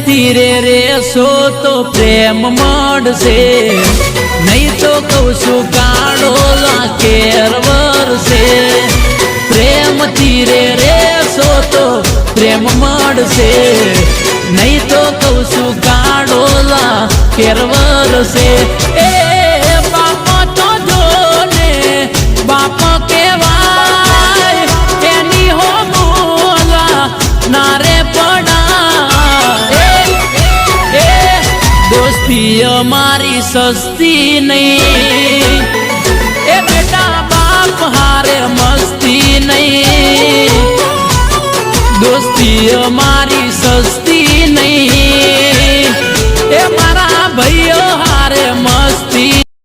तीरे रेसो तो प्रेम मळशे नहीं तो कौशु काढोला केरवर से प्रेम तीरे रेसो तो प्रेम मळशे नहीं तो कौशु काढोला केरवर से ए बापा तो जोने बापा के वाय एनी हो बोला नारे पड़ा दोस्ती हमारी सस्ती नहीं ए बेटा बाप हारे मस्ती नहीं दोस्ती हमारी सस्ती नहीं ए मारा भैया हारे